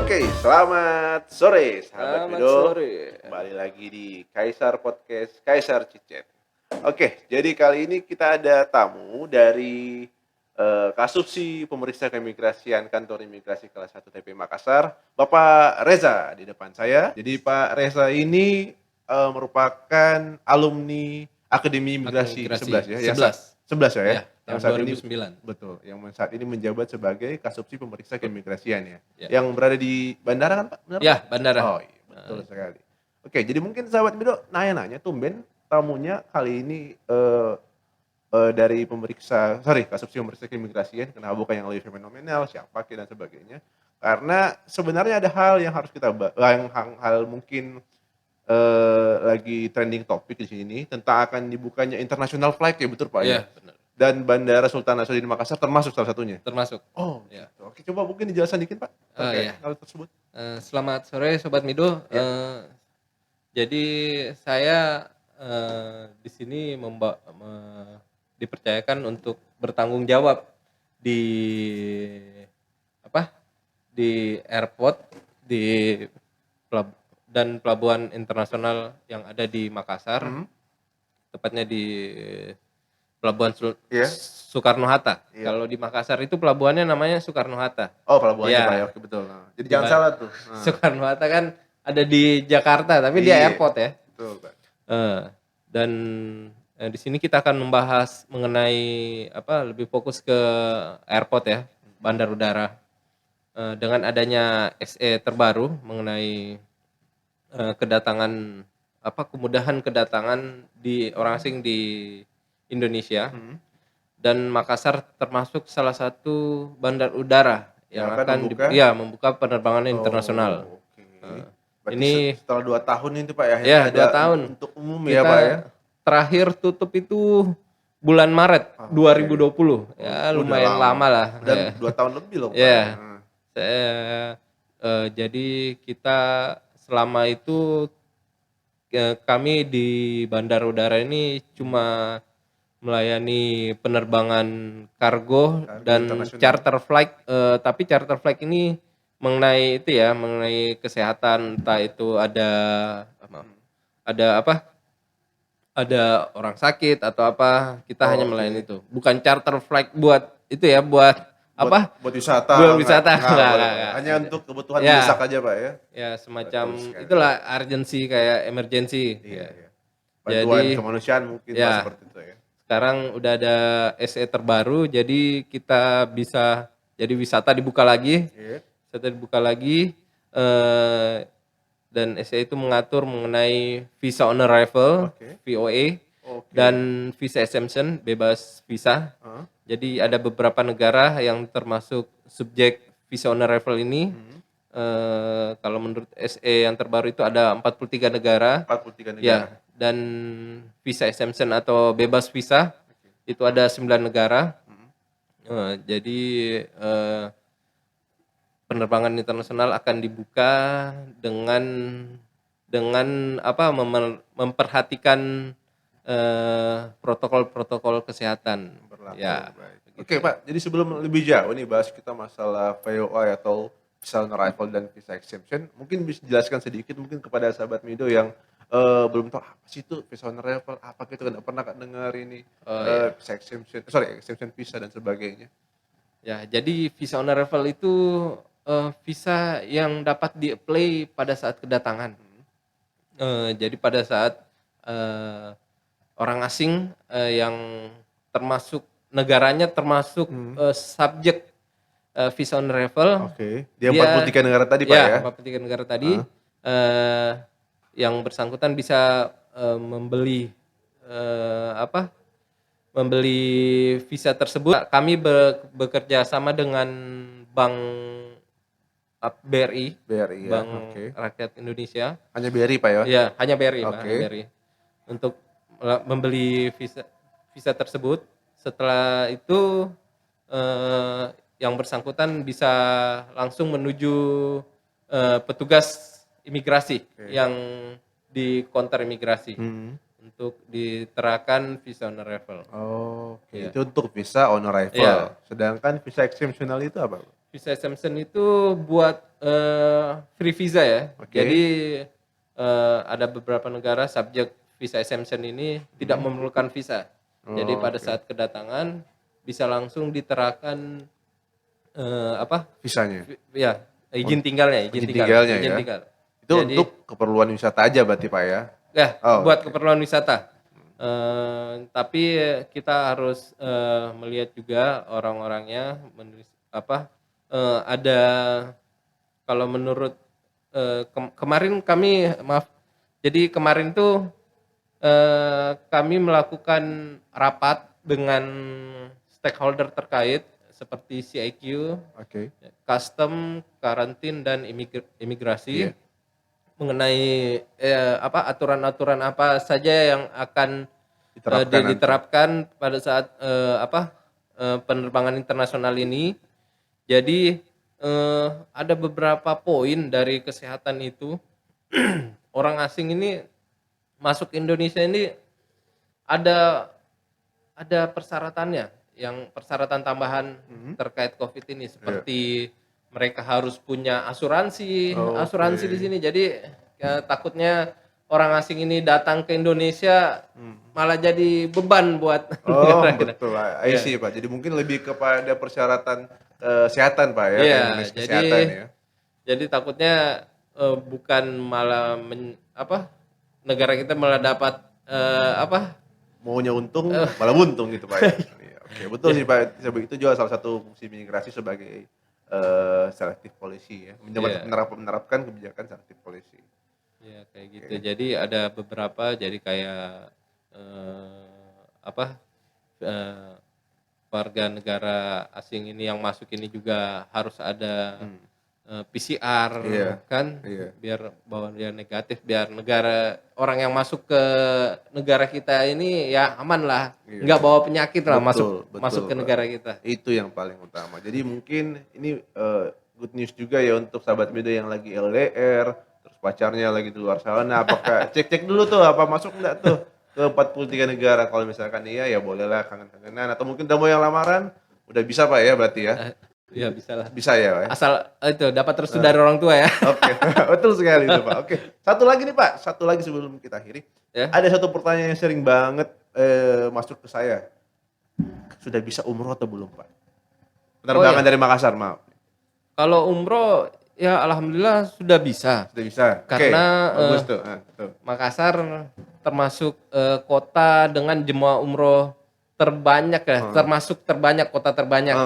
Oke, selamat sore sahabat Selamat Mido. sore. Kembali lagi di Kaisar Podcast Kaisar Cicet. Oke, jadi kali ini kita ada tamu dari Kasubsi Pemeriksa Keimigrasian Kantor Imigrasi Kelas 1 TP Makassar, Bapak Reza di depan saya. Jadi Pak Reza ini merupakan alumni Akademi Imigrasi Imigrasi 11 ya, 11 ya, ya, yang tahun saat ini 2009. betul, yang saat ini menjabat sebagai Kasubsi Pemeriksa Keimigrasian ya. Ya, Yang berada di bandara kan Pak? Benar ya Pak? bandara. Oh iya, betul sekali. Oke, jadi mungkin sahabat Mido nanya-nanya, tumben tamunya kali ini dari Kasubsi Pemeriksa Keimigrasian, kenapa bukan yang lebih fenomenal, siapa dan sebagainya. Karena sebenarnya ada hal yang harus kita hal mungkin lagi trending topik di sini tentang akan dibukanya international flight ya, betul Pak ya? Iya, benar. Dan Bandara Sultan Nasruddin Makassar termasuk salah satunya? Termasuk. Oh Ya. gitu. Oke, coba mungkin dijelaskan dikit Pak terkait Ya. hal tersebut? Selamat sore Sobat Mido. Ya. Jadi saya di sini dipercayakan untuk bertanggung jawab di di airport dan pelabuhan internasional yang ada di Makassar, tepatnya di Pelabuhan Iya. Soekarno-Hatta. Iya. Kalau di Makassar itu pelabuhannya namanya Soekarno-Hatta. Oh, pelabuhannya Ya. Pak ya, oke betul. Jadi jangan salah tuh. Soekarno-Hatta kan ada di Jakarta, tapi dia Iya. airport ya. Betul Pak. Dan di sini kita akan membahas mengenai lebih fokus ke airport ya, bandar udara. Dengan adanya SE terbaru mengenai kemudahan kedatangan di orang asing di Indonesia, dan Makassar termasuk salah satu bandar udara yang akan membuka penerbangan internasional. Oke. Berarti Ini setelah 2 tahun itu Pak ya? Ya, 2 tahun. Untuk umum ya Pak ya? Terakhir tutup itu bulan Maret 2020. Ya, lumayan lama lah. Dan 2 tahun lebih loh Pak. Ya. Jadi kita selama itu kami di bandar udara ini cuma melayani penerbangan kargo dan charter flight, tapi charter flight ini mengenai kesehatan, entah itu ada orang sakit atau apa, kita hanya melayani itu. Bukan charter flight buat wisata. Buat wisata. Enggak. Hanya untuk kebutuhan mendesak aja Pak ya? Ya, semacam itulah urgency, kayak emergency. Iya. Bantuan kemanusiaan mungkin Pak, seperti itu ya. Sekarang udah ada SE terbaru, jadi kita bisa jadi wisata dibuka lagi. Wisata dibuka lagi, dan SE itu mengatur mengenai visa on arrival, VOA, dan visa exemption, bebas visa. Jadi ada beberapa negara yang termasuk subjek visa on arrival ini. Kalau menurut SE yang terbaru itu ada 43 negara. 43 negara. Ya, dan visa exemption atau bebas visa itu ada 9 negara. Jadi penerbangan internasional akan dibuka dengan memperhatikan protokol kesehatan. Ya. Oke Pak, jadi sebelum lebih jauh nih bahas kita masalah VOA atau visa on arrival dan visa exemption, mungkin bisa dijelaskan sedikit mungkin kepada sahabat Mido yang belum tahu apa sih itu visa on arrival, apa gitu, nggak pernah dengar ini visa exemption visa dan sebagainya. Ya, jadi visa on arrival itu visa yang dapat di-apply pada saat kedatangan. Jadi pada saat orang asing yang termasuk negaranya termasuk subjek visa on arrival. Oke. Dia 43 negara tadi Pak ya? 43 negara tadi. Yang bersangkutan bisa membeli visa tersebut. Kami bekerja sama dengan Bank BRI, Bank Rakyat Indonesia. Hanya BRI Pak ya? Ya, hanya BRI Pak, BRI. Untuk membeli visa tersebut. Setelah itu yang bersangkutan bisa langsung menuju petugas imigrasi yang di counter imigrasi untuk diterakan visa on arrival. Itu untuk visa on arrival. Sedangkan visa exemptional itu apa? visa exemption itu buat free visa ya. Oke. Jadi ada beberapa negara subjek visa exemption ini tidak memerlukan visa. Jadi pada Oke. saat kedatangan bisa langsung diterapkan apa? Visanya. Ya, izin tinggalnya, Izin tinggalnya izin ya. tinggal. Itu Jadi untuk keperluan wisata aja berarti Pak ya? ya Oh, buat oke. keperluan wisata. Tapi kita harus melihat juga orang-orangnya ada kalau menurut kemarin kami jadi kemarin tuh kami melakukan rapat dengan stakeholder terkait seperti CIQ, Oke. custom, karantin dan imigrasi Iya. mengenai aturan-aturan apa saja yang akan Diterapkan nanti. diterapkan pada saat penerbangan internasional ini. Jadi ada beberapa poin dari kesehatan itu orang asing ini masuk Indonesia ini ada persyaratannya, yang persyaratan tambahan terkait COVID ini seperti mereka harus punya asuransi Oke. di sini. Jadi takutnya orang asing ini datang ke Indonesia malah jadi beban buat Oh, negara kita. betul. I Iya. see, Pak. Jadi mungkin lebih kepada persyaratan kesehatan, Pak ya, Iya, teknis kesehatan ya. jadi takutnya bukan malah negara kita malah dapat Maunya untung malah buntung gitu, Pak ya. Iya, oke, betul sih, Pak. Itu juga salah satu fungsi migrasi sebagai selective policy ya, Iya. menerapkan kebijakan selective policy. Ya kayak gitu. Oke. Jadi ada beberapa jadi kayak eh, warga negara asing ini yang masuk ini juga harus ada PCR Iya, kan, iya. biar bahwa dia negatif, biar negara orang yang masuk ke negara kita ini ya aman lah, Iya. nggak bawa penyakit lah Betul, masuk ke Pak. negara kita. Itu yang paling utama. Jadi mungkin ini good news juga ya untuk sahabat muda yang lagi LDR, terus pacarnya lagi di luar sana, apakah cek-cek dulu tuh apa masuk enggak tuh ke 43 negara. Kalau misalkan iya ya bolehlah kangen-kangenan, atau mungkin udah mau yang lamaran, udah bisa Pak ya berarti ya? Ya bisa lah. Bisa ya, Pak? Asal itu dapat restu dari orang tua ya. Oke, betul sekali itu Pak. Oke, satu lagi nih Pak, satu lagi sebelum kita akhiri. Ya. Ada satu pertanyaan yang sering banget masuk ke saya. Sudah bisa umroh atau belum Pak? Penerbangan iya. dari Makassar, maaf. Kalau umroh ya alhamdulillah sudah bisa. Sudah bisa? Karena, Oke, bagus tuh. Tuh. Makassar termasuk kota dengan jemaah umroh terbanyak ya, termasuk terbanyak, kota terbanyak.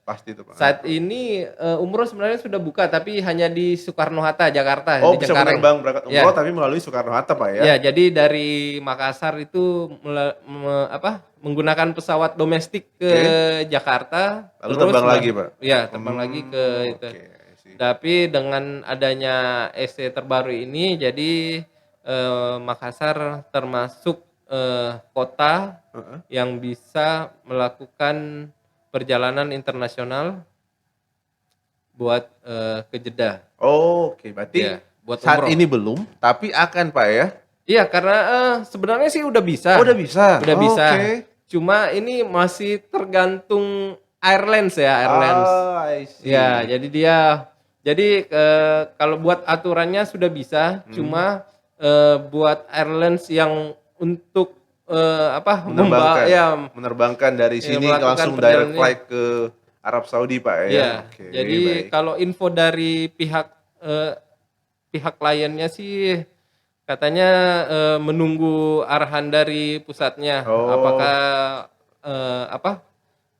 Pasti tuh Pak. Saat ini umroh sebenarnya sudah buka tapi hanya di Soekarno-Hatta, Jakarta, Oh, di bisa Cengkareng. menerbang berangkat Ya. umroh tapi melalui Soekarno-Hatta Pak ya? Ya, jadi dari Makassar itu menggunakan pesawat domestik ke Jakarta, Lalu terbang lagi Pak? Iya, terbang lagi ke itu. Oke, I see. Tapi dengan adanya SC terbaru ini, jadi Makassar termasuk kota yang bisa melakukan perjalanan internasional buat ke Jeddah. Oke, berarti Iya, buat saat umroh. ini belum, tapi akan Pak ya? Iya, karena sebenarnya sih udah bisa. Oh, udah bisa? Udah bisa. Oke. Cuma ini masih tergantung airlines ya, airlines. I see. Ya, jadi kalau buat aturannya sudah bisa, cuma buat airlines yang untuk menerbangkan dari sini melakukan langsung direct perjalanan flight ke Arab Saudi Pak ya? ya. Oke, Jadi baik. kalau info dari pihak kliennya sih katanya menunggu arahan dari pusatnya, apakah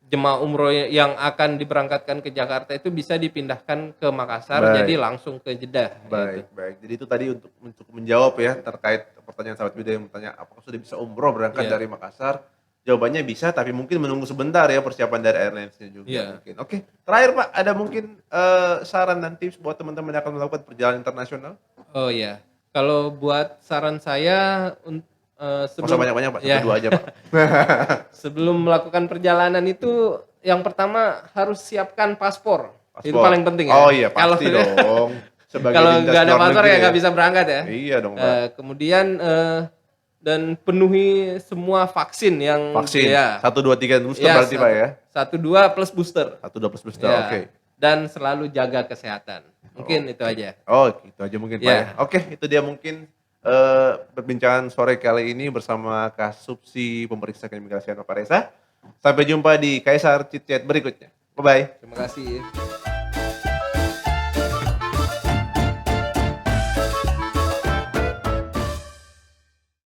jemaah umroh yang akan diberangkatkan ke Jakarta itu bisa dipindahkan ke Makassar, Baik. jadi langsung ke Jeddah. Baik, baik. Jadi itu tadi untuk menjawab ya terkait pertanyaan sahabat muda yang bertanya apakah sudah bisa umroh berangkat Iya. dari Makassar? Jawabannya bisa, tapi mungkin menunggu sebentar ya persiapan dari airlines-nya juga Iya. mungkin. Oke, terakhir Pak, ada mungkin saran dan tips buat teman-teman yang akan melakukan perjalanan internasional? Oh iya, kalau buat saran saya Nggak usah sebelum banyak-banyak Pak, ya, 1-2 aja Pak. sebelum melakukan perjalanan itu yang pertama harus siapkan paspor. Itu Paspor. paling penting ya. Oh iya, pasti dong. Sebagai Kalau dinas nggak ada luar paspor negeri ya nggak bisa berangkat ya. Iya dong Pak. Kemudian dan penuhi semua vaksin yang Vaksin, ya. 1, 2, 3 booster Ya, berarti Pak ya? 1, 2 plus booster. 1, 2 plus booster, Ya. oke. dan selalu jaga kesehatan. Mungkin itu aja. Oh, gitu aja mungkin Pak Ya. ya. Oke, itu dia mungkin perbincangan sore kali ini bersama Kasubsi Pemeriksa Keimigrasian Bapak Reza. Sampai jumpa di Kaisar Chit Chat berikutnya. Bye-bye. Terima kasih.